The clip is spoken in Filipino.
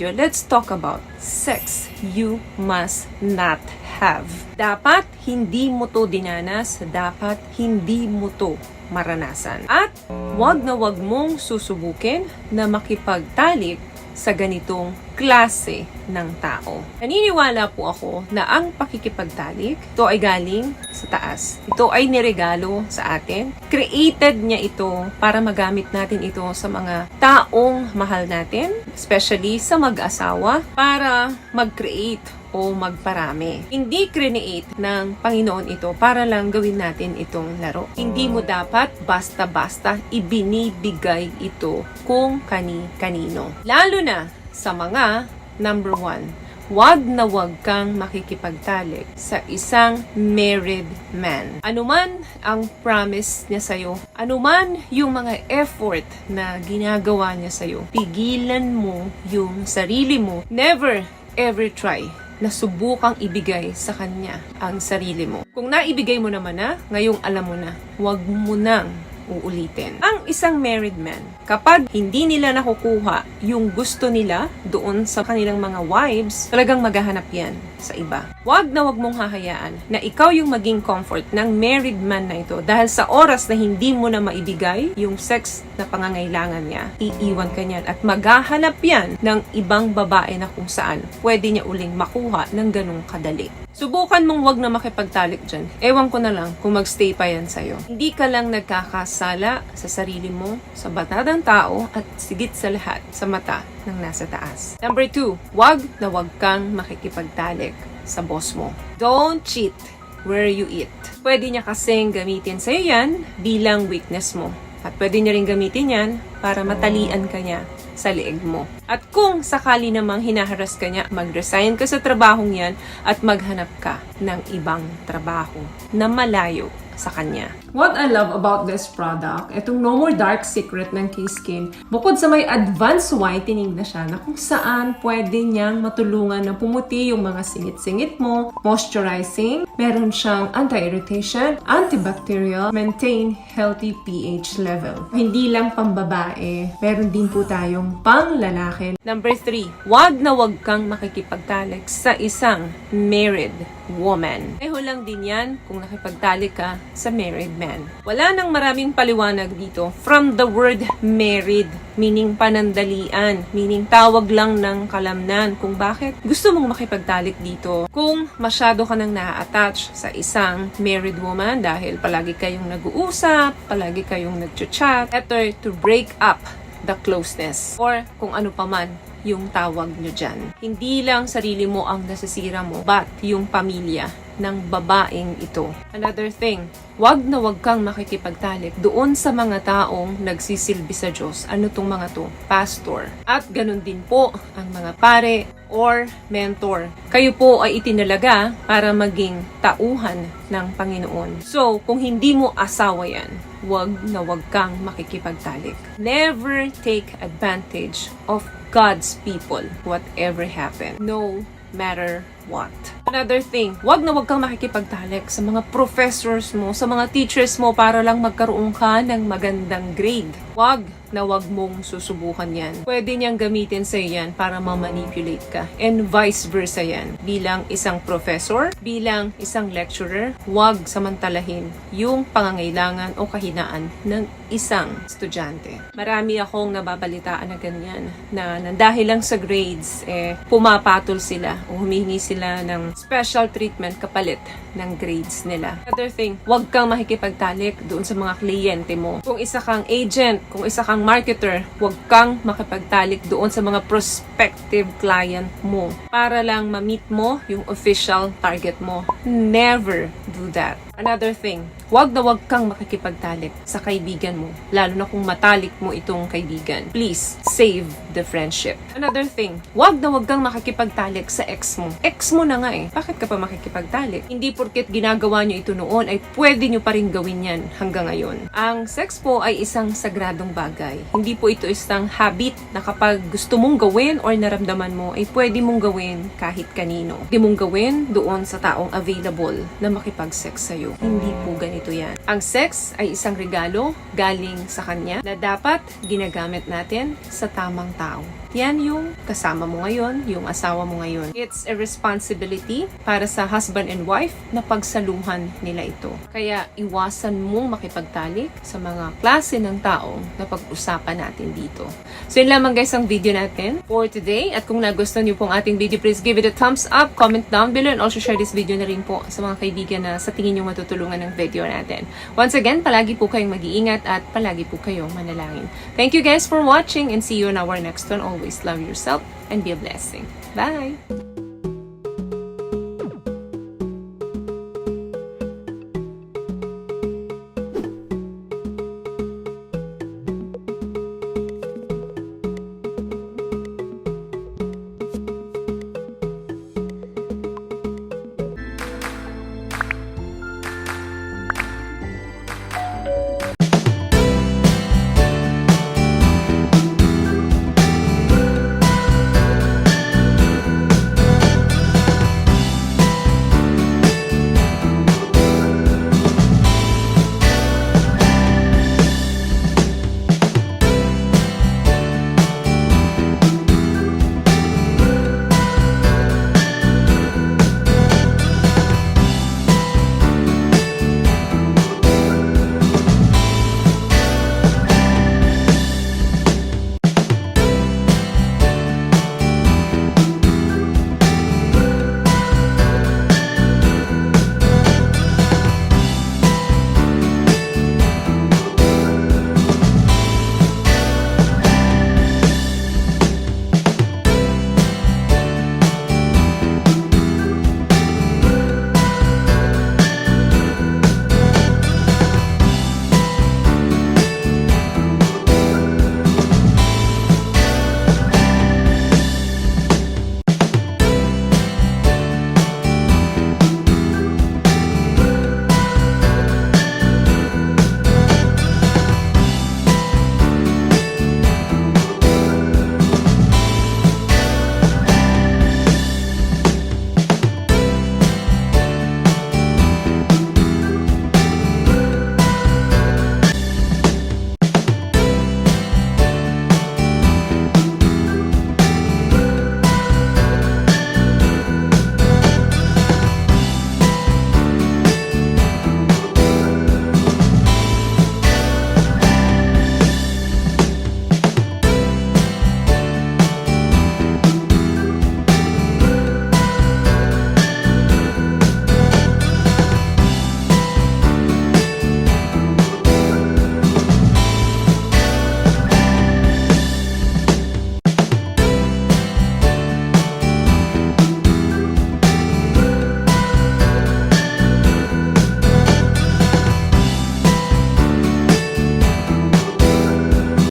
video, let's talk about sex you must not have. Dapat hindi mo to dinanas, dapat hindi mo to maranasan. At wag na wag mong susubukin na makipagtalik sa ganitong klase ng tao. Naniniwala po ako na ang pakikipagtalik, ito ay galing sa taas. Ito ay niregalo sa atin. Created niya ito para magamit natin ito sa mga taong mahal natin, especially sa mag-asawa, para mag-create o magparami. Hindi create ng Panginoon ito para lang gawin natin itong laro. Hindi mo dapat basta-basta ibinibigay ito kung kani-kanino. Lalo na sa mga, number 1, wag na wag kang makikipagtalik sa isang married man. Anuman ang promise niya sa'yo, anuman yung mga effort na ginagawa niya sa'yo, pigilan mo yung sarili mo. Never ever try na subukang ibigay sa kanya ang sarili mo. Kung naibigay mo naman na, ngayong alam mo na, huwag mo nang uulitin. Ang isang married man, kapag hindi nila nakukuha yung gusto nila doon sa kanilang mga wives, talagang maghahanap yan sa iba. Huwag na huwag mong hahayaan na ikaw yung maging comfort ng married man na ito dahil sa oras na hindi mo na maibigay yung sex na pangangailangan niya, iiwan ka niyan at maghahanap yan ng ibang babae na kung saan pwede niya uling makuha ng ganung kadali. Subukan mong wag na makipagtalik dyan. Ewan ko na lang kung magstay pa yan sa'yo. Hindi ka lang nagkakasala sa sarili mo, sa mata ng tao, at sigit sa lahat, sa mata ng nasa taas. Number 2, wag na wag kang makikipagtalik sa boss mo. Don't cheat where you eat. Pwede niya kasing gamitin sa'yo yan bilang weakness mo. At pwede niya rin gamitin yan para matalian ka niya sa leeg mo. At kung sakali namang hinaharas ka niya, mag-resign ka sa trabahong yan at maghanap ka ng ibang trabaho na malayo sa kanya. What I love about this product, itong No More Dark Secret ng K-Skin, bukod sa may advanced whitening na siya na kung saan pwede niyang matulungan na pumuti yung mga singit-singit mo, moisturizing, meron siyang anti-irritation, antibacterial, maintain healthy pH level. Hindi lang pambabae, meron din po tayong pang-lalaki. Number 3, wag na wag kang makikipagtalik sa isang married woman. Eho lang din yan kung nakipagtalik ka sa married man. Wala nang maraming paliwanag dito from the word married, meaning panandalian, meaning tawag lang ng kalamnan kung bakit gusto mong makipagtalik dito. Kung masyado ka nang na-attach sa isang married woman dahil palagi kayong nag-uusap, palagi kayong nag-chat, better to break up the closeness or kung ano paman yung tawag nyo dyan. Hindi lang sarili mo ang nasisira mo, but yung pamilya ng babaeng ito. Another thing, wag na wag kang makikipagtalik doon sa mga taong nagsisilbi sa Diyos. Ano tong mga to? Pastor. At ganun din po ang mga pare or mentor. Kayo po ay itinalaga para maging tauhan ng Panginoon. So, kung hindi mo asawa yan, wag na wag kang makikipagtalik. Never take advantage of God's people, whatever happen. No matter what. Another thing, wag na wag kang makikipagtalik sa mga professors mo, sa mga teachers mo para lang magkaroon ka ng magandang grade. Wag na wag mong susubukan yan. Pwede niyang gamitin sa yan para ma-manipulate ka. And vice versa yan. Bilang isang professor, bilang isang lecturer, wag samantalahin yung pangangailangan o kahinaan ng isang estudyante. Marami akong nababalitaan na ganyan, na dahil lang sa grades, pumapatol sila o humihingi sila ng special treatment kapalit ng grades nila. Another thing, wag kang makikipagtalik doon sa mga kliyente mo. Kung isa kang agent, kung isa kang marketer, wag kang makipagtalik doon sa mga prospective client mo para lang ma-meet mo yung official target mo. Never do that. Another thing, wag na wag kang makikipagtalik sa kaibigan mo, lalo na kung matalik mo itong kaibigan. Please, save the friendship. Another thing, wag na wag kang makikipagtalik sa ex mo. Ex mo na nga bakit ka pa makikipagtalik? Hindi porket ginagawa nyo ito noon ay pwede nyo pa rin gawin yan hanggang ngayon. Ang sex po ay isang sagradong bagay. Hindi po ito isang habit na kapag gusto mong gawin or naramdaman mo ay pwede mong gawin kahit kanino. Pwede mong gawin doon sa taong available na makipag-sex sa'yo. Hindi po ganito yan. Ang sex ay isang regalo galing sa Kanya na dapat ginagamit natin sa tamang tao. yan yung kasama mo ngayon, yung asawa mo ngayon. It's a responsibility para sa husband and wife na pagsaluhan nila ito. Kaya iwasan mong makipagtalik sa mga klase ng taong na pag-usapan natin dito. So yun lamang guys ang video natin for today. At kung nagustuhan niyo pong ating video, please give it a thumbs up, comment down below, and also share this video na rin po sa mga kaibigan na sa tingin niyo matutulungan ng video natin. Once again, palagi po kayong mag-iingat at palagi po kayong manalangin. Thank you guys for watching and see you in our next one. Always love yourself and be a blessing. Bye!